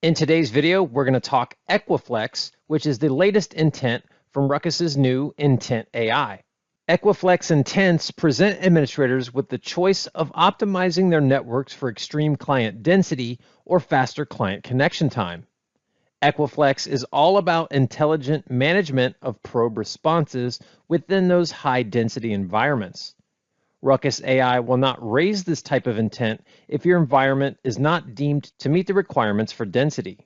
In today's video, we're going to talk EquiFlex, which is the latest intent from Ruckus's new IntentAI. EquiFlex intents present administrators with the choice of optimizing their networks for extreme client density or faster client connection time. EquiFlex is all about intelligent management of probe responses within those high-density environments. Ruckus AI will not raise this type of intent if your environment is not deemed to meet the requirements for density.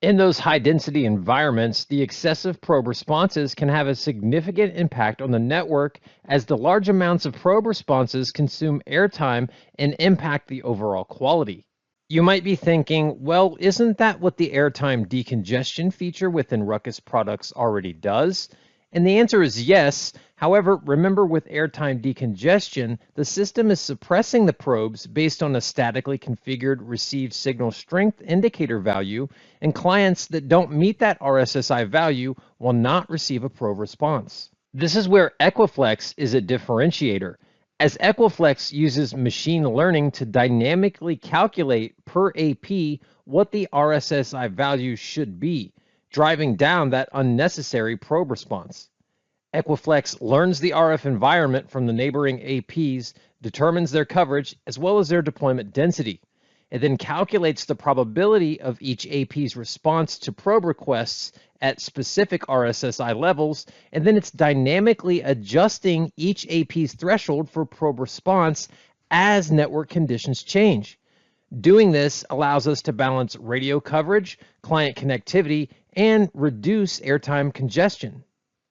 In those high-density environments, the excessive probe responses can have a significant impact on the network as the large amounts of probe responses consume airtime and impact the overall quality. You might be thinking, well, isn't that what the airtime decongestion feature within Ruckus products already does? And the answer is yes. However, remember with airtime decongestion, the system is suppressing the probes based on a statically configured received signal strength indicator value, and clients that don't meet that RSSI value will not receive a probe response. This is where EquiFlex is a differentiator, as EquiFlex uses machine learning to dynamically calculate per AP what the RSSI value should be, driving down that unnecessary probe response. EquiFlex learns the RF environment from the neighboring APs, determines their coverage as well as their deployment density. It then calculates the probability of each AP's response to probe requests at specific RSSI levels, and then it's dynamically adjusting each AP's threshold for probe response as network conditions change. Doing this allows us to balance radio coverage, client connectivity, and reduce airtime congestion.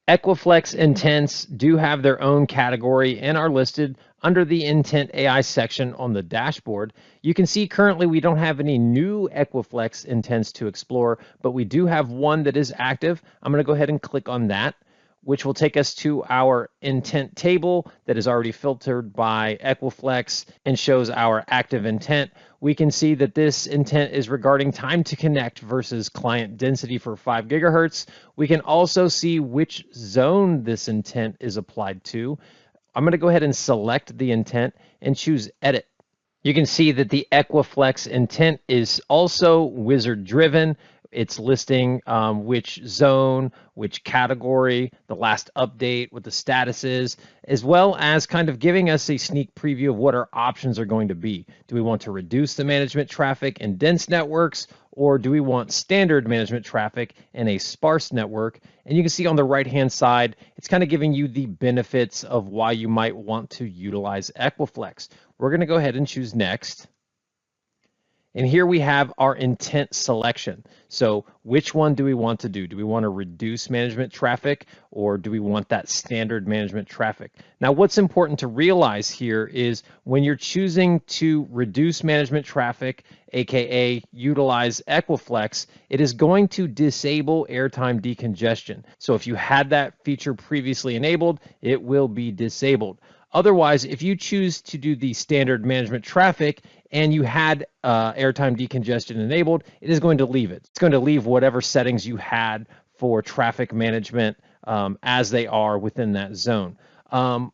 EquiFlex intents do have their own category and are listed under the IntentAI section on the dashboard. You can see currently we don't have any new EquiFlex intents to explore, but we do have one that is active. I'm going to go ahead and click on that, which will take us to our intent table that is already filtered by EquiFlex and shows our active intent. We can see that this intent is regarding time to connect versus client density for 5 gigahertz. We can also see which zone this intent is applied to. I'm going to go ahead and select the intent and choose Edit. You can see that the EquiFlex intent is also wizard driven. It's listing which zone, which category, the last update, what the status is, as well as kind of giving us a sneak preview of what our options are going to be. Do we want to reduce the management traffic in dense networks, or do we want standard management traffic in a sparse network? And you can see on the right-hand side, it's kind of giving you the benefits of why you might want to utilize EquiFlex. We're going to go ahead and choose Next. And here we have our intent selection. So which one do we want to do? Do we want to reduce management traffic, or do we want that standard management traffic? Now, what's important to realize here is when you're choosing to reduce management traffic, aka utilize EquiFlex, it is going to disable airtime decongestion. So if you had that feature previously enabled, it will be disabled. Otherwise, if you choose to do the standard management traffic and you had airtime decongestion enabled, it is going to leave it. It's going to leave whatever settings you had for traffic management as they are within that zone.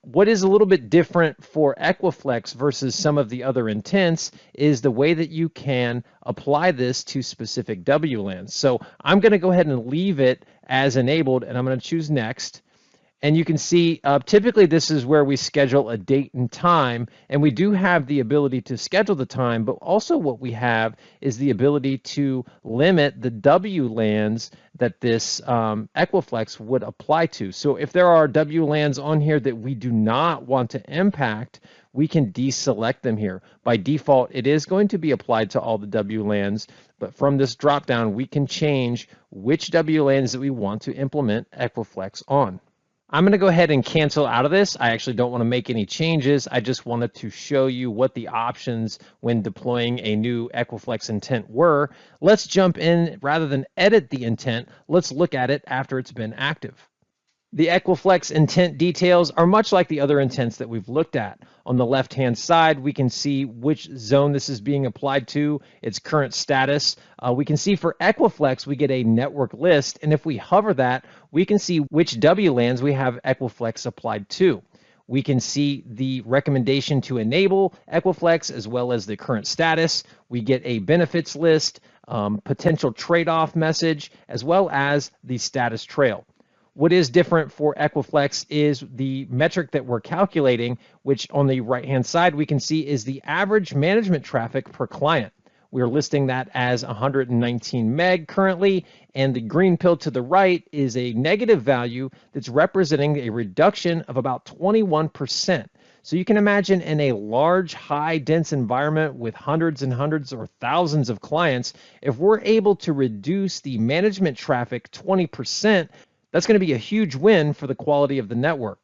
What is a little bit different for EquiFlex versus some of the other intents is the way that you can apply this to specific WLANs. So I'm going to go ahead and leave it as enabled, and I'm going to choose Next. And you can see typically this is where we schedule a date and time, and we do have the ability to schedule the time, but also what we have is the ability to limit the WLANs that this EquiFlex would apply to. So if there are WLANs on here that we do not want to impact, we can deselect them here. By default, it is going to be applied to all the WLANs, but from this dropdown, we can change which WLANs that we want to implement EquiFlex on. I'm going to go ahead and cancel out of this. I actually don't want to make any changes. I just wanted to show you what the options when deploying a new EquiFlex intent were. Let's jump in. Rather than edit the intent, let's look at it after it's been active. The EquiFlex intent details are much like the other intents that we've looked at. On the left-hand side, we can see which zone this is being applied to, its current status. We can see for EquiFlex, we get a network list, and if we hover that, we can see which WLANs we have EquiFlex applied to. We can see the recommendation to enable EquiFlex as well as the current status. We get a benefits list. potential trade-off message, as well as the status trail. What is different for EquiFlex is the metric that we're calculating, which on the right-hand side we can see is the average management traffic per client. We're listing that as 119 meg currently, and the green pill to the right is a negative value that's representing a reduction of about 21%. So you can imagine in a large, high dense environment with hundreds and hundreds or thousands of clients, if we're able to reduce the management traffic 20%, that's going to be a huge win for the quality of the network.